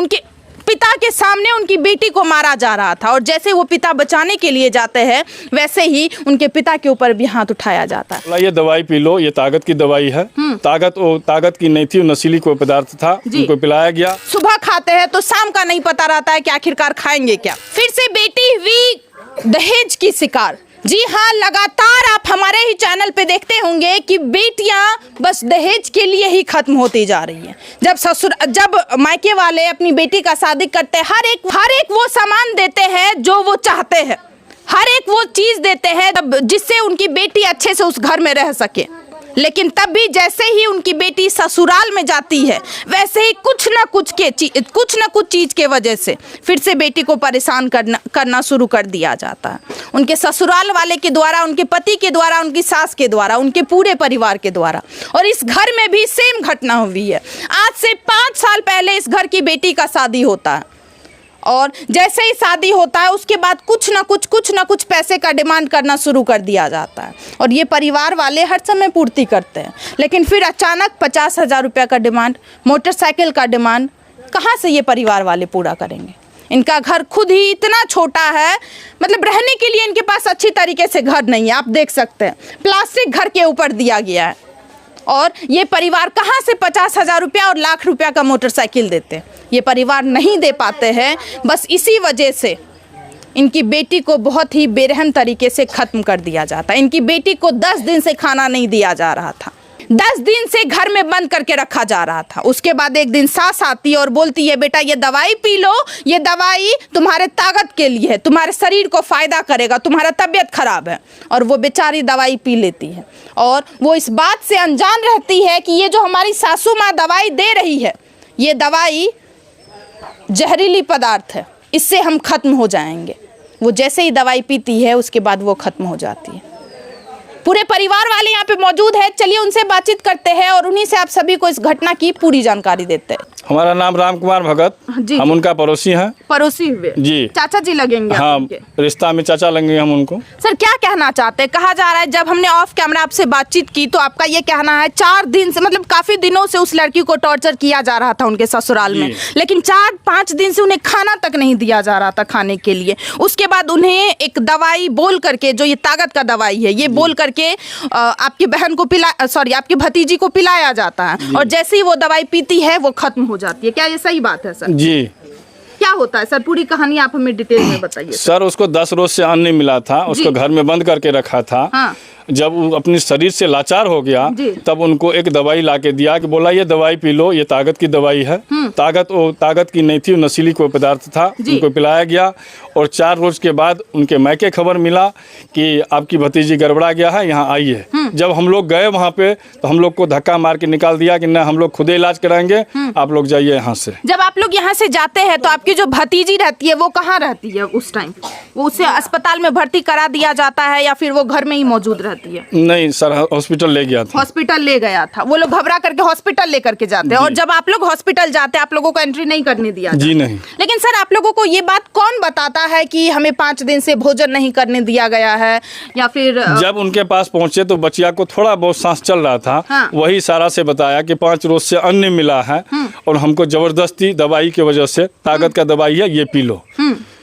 उनके पिता के सामने उनकी बेटी को मारा जा रहा था, और जैसे वो पिता बचाने के लिए जाते हैं वैसे ही उनके पिता के ऊपर भी हाथ उठाया जाता है। ये दवाई पी लो, ये ताकत की दवाई है। ताकत की नहीं थी, वो नशीली कोई पदार्थ था, उनको पिलाया गया। सुबह खाते हैं तो शाम का नहीं पता रहता है कि आखिरकार खाएंगे क्या। फिर से बेटी हुई दहेज की शिकार। जी हाँ, लगातार आप हमारे ही चैनल पे देखते होंगे कि बेटियां बस दहेज के लिए ही खत्म होती जा रही हैं। जब मायके वाले अपनी बेटी का शादी करते हैं, हर एक वो सामान देते हैं जो वो चाहते हैं, हर एक वो चीज देते हैं जिससे उनकी बेटी अच्छे से उस घर में रह सके। लेकिन तब भी जैसे ही उनकी बेटी ससुराल में जाती है वैसे ही कुछ ना कुछ चीज के वजह से फिर से बेटी को परेशान करना शुरू कर दिया जाता है। उनके ससुराल वाले के द्वारा, उनके पति के द्वारा, उनकी सास के द्वारा, उनके पूरे परिवार के द्वारा। और इस घर में भी सेम घटना हुई है। आज से 5 साल पहले इस घर की बेटी का शादी होता है, और जैसे ही शादी होता है उसके बाद कुछ ना कुछ पैसे का डिमांड करना शुरू कर दिया जाता है, और ये परिवार वाले हर समय पूर्ति करते हैं। लेकिन फिर अचानक 50,000 रुपये का डिमांड, मोटरसाइकिल का डिमांड, कहाँ से ये परिवार वाले पूरा करेंगे? इनका घर खुद ही इतना छोटा है, मतलब रहने के लिए इनके पास अच्छी तरीके से घर नहीं है। आप देख सकते हैं प्लास्टिक घर के ऊपर दिया गया है, और ये परिवार कहाँ से 50,000 रुपया और लाख रुपया का मोटरसाइकिल देते हैं? ये परिवार नहीं दे पाते हैं। बस इसी वजह से इनकी बेटी को बहुत ही बेरहम तरीके से ख़त्म कर दिया जाता है। इनकी बेटी को 10 दिन से खाना नहीं दिया जा रहा था, 10 दिन से घर में बंद करके रखा जा रहा था। उसके बाद एक दिन सास आती है और बोलती है, बेटा ये दवाई पी लो, ये दवाई तुम्हारे ताकत के लिए है, तुम्हारे शरीर को फ़ायदा करेगा, तुम्हारा तबीयत खराब है। और वो बेचारी दवाई पी लेती है, और वो इस बात से अनजान रहती है कि ये जो हमारी सासू माँ दवाई दे रही है, ये दवाई जहरीली पदार्थ है, इससे हम ख़त्म हो जाएंगे। वो जैसे ही दवाई पीती है उसके बाद वो ख़त्म हो जाती है। पूरे परिवार वाले यहाँ पे मौजूद है, चलिए उनसे बातचीत करते हैं और उन्हीं से आप सभी को इस घटना की पूरी जानकारी देते हैं। हमारा नाम राम कुमार भगत, हम उनका पड़ोसी हैं। पड़ोसी हुए जी, चाचा जी लगेंगे? हाँ, रिश्ता में चाचा लगेंगे हम उनको। सर क्या कहना चाहते हैं? कहा जा रहा है, जब हमने ऑफ कैमरा आपसे बातचीत की तो आपका ये कहना है 4 दिन से, मतलब काफी दिनों से उस लड़की को टॉर्चर किया जा रहा था उनके ससुराल में, लेकिन 4-5 दिन से उन्हें खाना तक नहीं दिया जा रहा था खाने के लिए। उसके बाद उन्हें एक दवाई बोल करके, जो ये ताकत का दवाई है, ये बोल करके आपकी बहन को आपकी भतीजी को पिलाया जाता है, और जैसे ही वो दवाई पीती है वो खत्म हो जाती है। क्या ये सही बात है सर? जी। क्या होता है सर, पूरी कहानी आप हमें डिटेल में बताइए। सर उसको 10 रोज से अन्न नहीं मिला था, उसको घर में बंद करके रखा था। हाँ। जब वो अपने शरीर से लाचार हो गया तब उनको एक दवाई लाके दिया कि बोला ये दवाई पी लो, ये ताकत की दवाई है। ताकत की नहीं थी, नशीली कोई पदार्थ था, उनको पिलाया गया। और 4 रोज के बाद उनके मायके खबर मिला कि आपकी भतीजी गड़बड़ा गया है, यहाँ आई है। जब हम लोग गए वहाँ पे तो हम लोग को धक्का मार के निकाल दिया कि ना हम लोग खुद इलाज कराएंगे, आप लोग जाइए यहाँ से। जब आप लोग यहाँ से जाते हैं तो आपकी जो भतीजी रहती है वो कहाँ रहती है उस टाइम? वो उसे अस्पताल में भर्ती करा दिया जाता है या फिर वो घर में ही मौजूद रहती है? नहीं सर, हॉस्पिटल ले गया था। हॉस्पिटल ले गया था, वो लोग घबरा करके हॉस्पिटल लेकर के जाते हैं। और जब आप लोग हॉस्पिटल जाते हैं आप लोगों को एंट्री नहीं करने दिया जी? नहीं। लेकिन सर आप लोगों को ये बात कौन बताता है कि हमें 5 दिन से भोजन नहीं करने दिया गया है? या फिर जब उनके पास पहुंचे तो बच्चिया को थोड़ा बहुत सांस चल रहा था। हाँ। वही सारा से बताया कि 5 रोज से अन्न मिला है और हमको जबरदस्ती दवाई की वजह से, ताकत का दवाई है ये पी लो,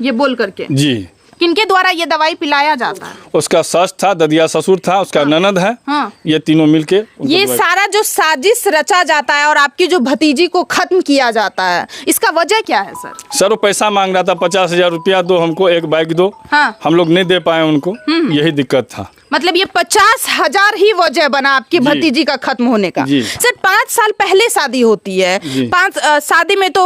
ये बोल करके। जी। किनके द्वारा ये दवाई पिलाया जाता है? उसका सस था, ददिया ससुर था, उसका ननद है। हाँ। ये तीनों मिलके ये सारा जो साजिश रचा जाता है और आपकी जो भतीजी को खत्म किया जाता है, इसका वजह क्या है सर? सर वो पैसा मांग रहा था, 50,000 रुपया दो हमको, एक बाइक दो। हाँ। हम लोग नहीं दे पाए उनको, यही दिक्कत था। मतलब ये 50,000 ही वजह बना आपकी भतीजी का खत्म होने का। सर 5 साल पहले शादी होती है, शादी में तो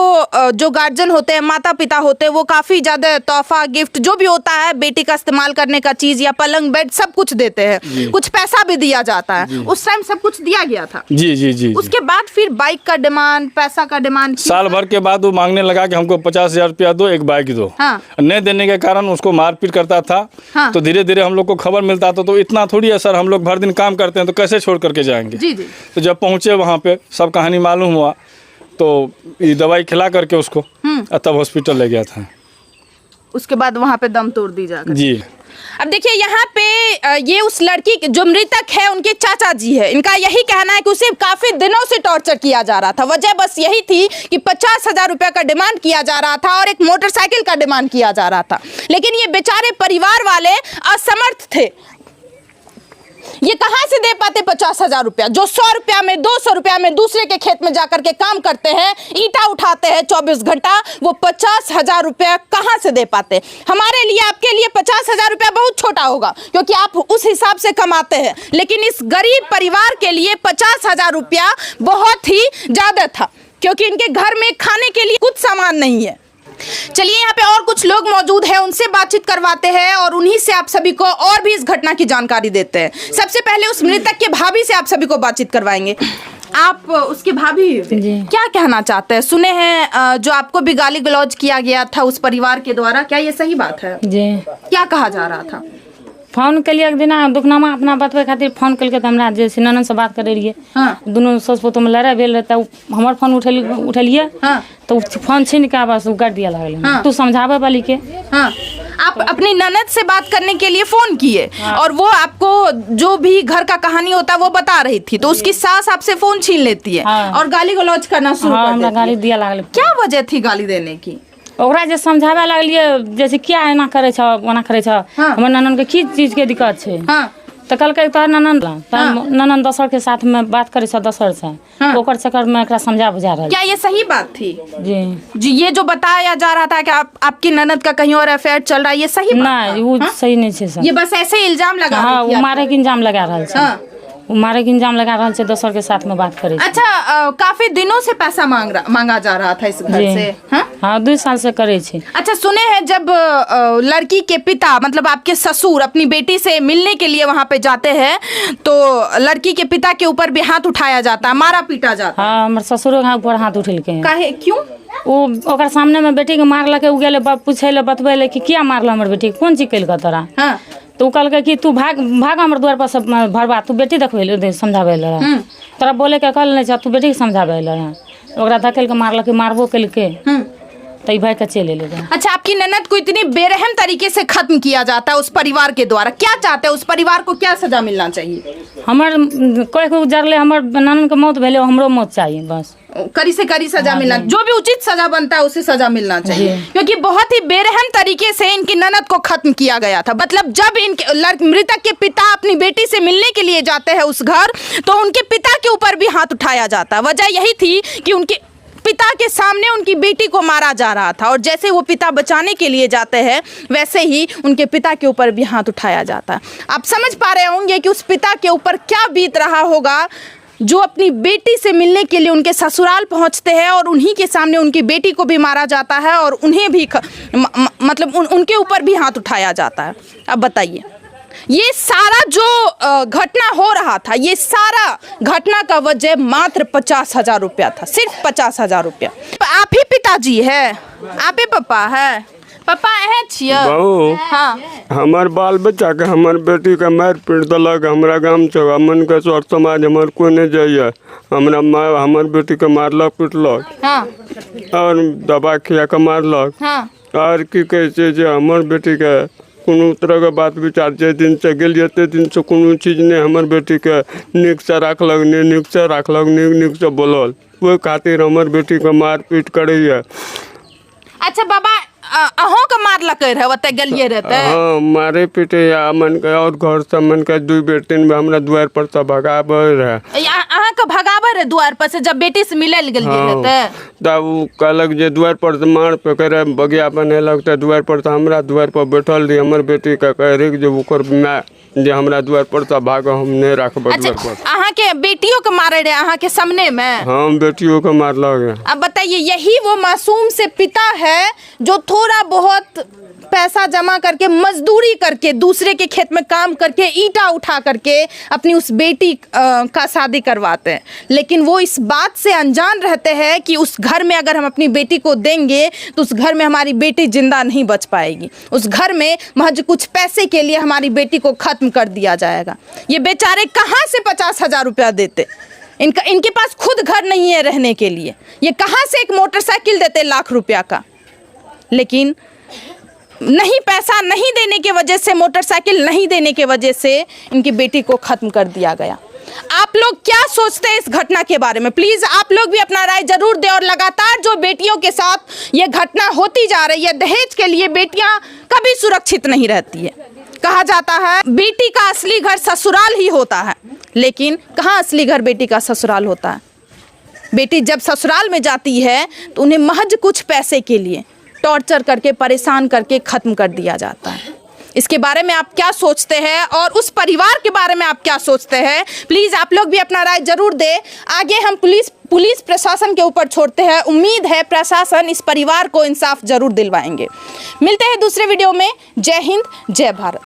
जो गार्जियन होते हैं, माता पिता होते हैं, वो काफी ज्यादा तोहफा, गिफ्ट जो भी होता है बेटी का इस्तेमाल करने का चीज या पलंग बेड सब कुछ देते हैं, कुछ पैसा भी दिया जाता है। उस टाइम सब कुछ दिया गया था। जी जी जी। उसके बाद फिर बाइक का डिमांड, पैसा का डिमांड, साल भर के बाद वो मांगने लगा कि हमको 50,000 रुपया दो, एक बाइक दो। हाँ। नहीं देने के कारण उसको मारपीट करता था। हाँ। तो धीरे धीरे हम लोग को खबर मिलता था, तो इतना थोड़ी है सर, हम लोग भर दिन काम करते हैं तो कैसे छोड़ करके जाएंगे? जी जी। तो जब पहुंचे वहाँ पे सब कहानी मालूम हुआ तो ये दवाई खिला करके उसको तब हॉस्पिटल ले गया था। उसके बाद वहाँ पे दम तोड़ दी जाकर। जी। अब देखिए यहाँ पे ये उस लड़की जो मृतक है उनके चाचा जी है, इनका यही कहना है कि उसे काफी दिनों से टॉर्चर किया जा रहा था। वजह बस यही थी कि 50,000 रुपया का डिमांड किया जा रहा था और एक मोटरसाइकिल का डिमांड किया जा रहा था, लेकिन ये बेचारे परिवार वाले असमर्थ थे। ये कहां से दे पाते 50,000 रुपया, जो 100 रुपया में 200 रुपया में दूसरे के खेत में जाकर के काम करते हैं, ईटा उठाते हैं 24 घंटा, वो 50,000 रुपया कहां से दे पाते। हमारे लिए, आपके लिए 50,000 रुपया बहुत छोटा होगा क्योंकि आप उस हिसाब से कमाते हैं, लेकिन इस गरीब परिवार के लिए 50,000 रुपया बहुत ही ज्यादा था क्योंकि इनके घर में खाने के लिए कुछ सामान नहीं है। चलिए यहाँ पे और कुछ लोग मौजूद हैं, उनसे बातचीत करवाते हैं और उन्हीं से आप सभी को और भी इस घटना की जानकारी देते हैं। सबसे पहले उस मृतक के भाभी से आप सभी को बातचीत करवाएंगे। आप उसके भाभी क्या कहना चाहते हैं? सुने हैं जो आपको भी गाली गलौज किया गया था उस परिवार के द्वारा, क्या ये सही बात है जी? क्या कहा जा रहा था? फोन के लिए एक दिन दुखनामा अपना बतवे खातिर फोन करके तो हमरा जैसे ननन से बात करे रहिए। हाँ। दोनों सस पोतो में लड़ाई भेल रहता, हमार फोन उठलिए। हाँ। तो फोन छीन के बस कर दिया लगल। हाँ। तू समझावे वाली के। हाँ। आप अपनी ननद से बात करने के लिए फोन किए। हाँ। और वो आपको जो भी घर का कहानी होता है वो बता रही थी, तो उसकी सास आपसे फोन छीन लेती है। हाँ। और गाली गलौज करना शुरू कर देती है। गाली दिया लगल। क्या वजह थी गाली देने की? ओकरा जे समझावे लगलिए जैसे क्या एना करे छ ओना करे छ। हाँ। हमर ननन के की चीज के दिक्कत छै। हाँ। तो कल के तोहर ननन ननन दोसर के साथ में बात करे छ दोसर से। हाँ। ओकर चक्कर में एकरा समझा बुझा रहा। क्या ये सही बात थी? जी ये जो बताया जा रहा था कि आपकी ननद का कहीं और अफेयर चल रहा है, ये सही बात? नहीं, वो सही नहीं छै सर। ये बस ऐसे ही इल्जाम लगा। हाँ, वो मारे के इल्जाम लगा रहा है। मारे के इंजाम लगा रहा है, दोसर के साथ में बात करे। अच्छा, काफी दिनों से पैसा मांगा जा रहा था इस घर से? हाँ 2 साल से करे छे। अच्छा, सुने हैं जब लड़की के पिता मतलब आपके ससुर अपनी बेटी से मिलने के लिए वहाँ पे जाते हैं तो लड़की के पिता के ऊपर भी हाथ उठाया जाता है, मारा पीटा जाता है। हाँ, हमारे ससुर के ऊपर हाथ उठेल के। काहे, क्यों? वो ओकर सामने में बेटी के मारलके, उ गेले पूछे ले बतबे ले कि क्या मारला हमर बेटी, कौन चीज कैल तोरा? हाँ। तो कल कि तू भाग हमर द्वार पर सब भरबा, तू बेटी देखबे समझावे ले तोरा बोले के कल नहीं, तू बेटी के समझावे ले। ओकरा धकेल के मारलक, मारबो कैल के तो भाई का चले ले। अच्छा, आपकी ननद को इतनी बेरहम तरीके से खत्म किया जाता है उस परिवार के द्वारा, क्या चाहते हैं? उस परिवार को क्या सजा मिलना चाहिए? हमर कोई को जरले हमर ननन के मौत भेले, हमरो मौत चाहिए बस। करी से करी सजा मिलना, जो भी उचित सजा बनता है उसे सजा मिलना चाहिए, क्योंकि बहुत ही बेरहम तरीके से इनकी ननद को खत्म किया गया था। मतलब जब इनके मृतक के पिता अपनी बेटी से मिलने के लिए जाते हैं उस घर, तो उनके पिता के ऊपर भी हाथ उठाया जाता है। वजह यही थी कि उनके पिता के सामने उनकी बेटी को मारा जा रहा था और जैसे वो पिता बचाने के लिए जाते हैं वैसे ही उनके पिता के ऊपर भी हाथ उठाया जाता है। आप समझ पा रहे होंगे कि उस पिता के ऊपर क्या बीत रहा होगा जो अपनी बेटी से मिलने के लिए उनके ससुराल पहुंचते हैं और उन्हीं के सामने उनकी बेटी को भी मारा जाता है और उन्हें भी मतलब उनके ऊपर भी हाथ उठाया जाता है। अब बताइए, ये सारा जो घटना हो रहा था, ये सारा घटना का वजह मात्र 50,000 रुपया था, सिर्फ 50,000 रुपया। आप ही पिताजी है? आप ही पापा है? पापा है छिया? हाँ। हमार बाल बच्चा के हमार बेटी के मार पीट दलक, हमरा गांव से हमन के स्वर समाज हमार को नहीं जाइए, हमरा माँ हमार बेटी के मारलक पीटलक। हाँ। और दबा खिया के मारलक। हाँ। और की कहे जे हमार बेटी के कोनो तरह के बात विचार जे दिन से गेल जते दिन से कोनो चीज ने हमर बेटी के निक से रखलक, ने निक से रखलक, निक से बोलल, वो खातिर हमर बेटी के मार पीट करैया। अच्छा बाबा, अहों का मार लगे रहे वते गलिए रहते? हाँ, मारे पीटे या मन के और घर से मन के 2 बेटी में हमरा द्वार पर से भगावे रहे। अहाँ का भगावे रहे द्वार पर से जब बेटी से मिले गलिए रहते? तब वो कहलक जे द्वार पर से मार पे करे बगिया बनेलक, त द्वार पर से हमरा द्वार पर बैठल रही, हमर बेटी का कह रही जे ओकर माँ जे हमरा द्वार पर से भाग हम नहीं रखब। अच्छा, अहाँ के बेटियों के मारे रहे अहाँ के सामने में? हाँ, बेटियों के मारलक। अब बताइए, यही वो मासूम से पिता है जो थोड़ा बहुत पैसा जमा करके मजदूरी करके दूसरे के खेत में काम करके ईटा उठा करके अपनी उस बेटी का शादी करवाते हैं, लेकिन वो इस बात से अनजान रहते हैं कि उस घर में अगर हम अपनी बेटी को देंगे तो उस घर में हमारी बेटी जिंदा नहीं बच पाएगी, उस घर में महज कुछ पैसे के लिए हमारी बेटी को खत्म कर दिया जाएगा। ये बेचारे कहाँ से 50,000 रुपया देते? इनके पास खुद घर नहीं है रहने के लिए, ये कहाँ से एक मोटरसाइकिल देते लाख रुपया का? लेकिन नहीं पैसा नहीं देने के वजह से, मोटरसाइकिल नहीं देने के वजह से इनकी बेटी को खत्म कर दिया गया। आप लोग क्या सोचते हैं इस घटना के बारे में? प्लीज आप लोग भी अपना राय जरूर दें। और लगातार जो बेटियों के साथ ये घटना होती जा रही है, दहेज के लिए बेटियां कभी सुरक्षित नहीं रहती है। कहा जाता है बेटी का असली घर ससुराल ही होता है, लेकिन कहाँ असली घर बेटी का ससुराल होता है? बेटी जब ससुराल में जाती है तो उन्हें महज कुछ पैसे के लिए टॉर्चर करके, परेशान करके खत्म कर दिया जाता है। इसके बारे में आप क्या सोचते हैं और उस परिवार के बारे में आप क्या सोचते हैं? प्लीज आप लोग भी अपना राय जरूर दें। आगे हम पुलिस प्रशासन के ऊपर छोड़ते हैं। उम्मीद है प्रशासन इस परिवार को इंसाफ जरूर दिलवाएंगे। मिलते हैं दूसरे वीडियो में। जय हिंद, जय भारत।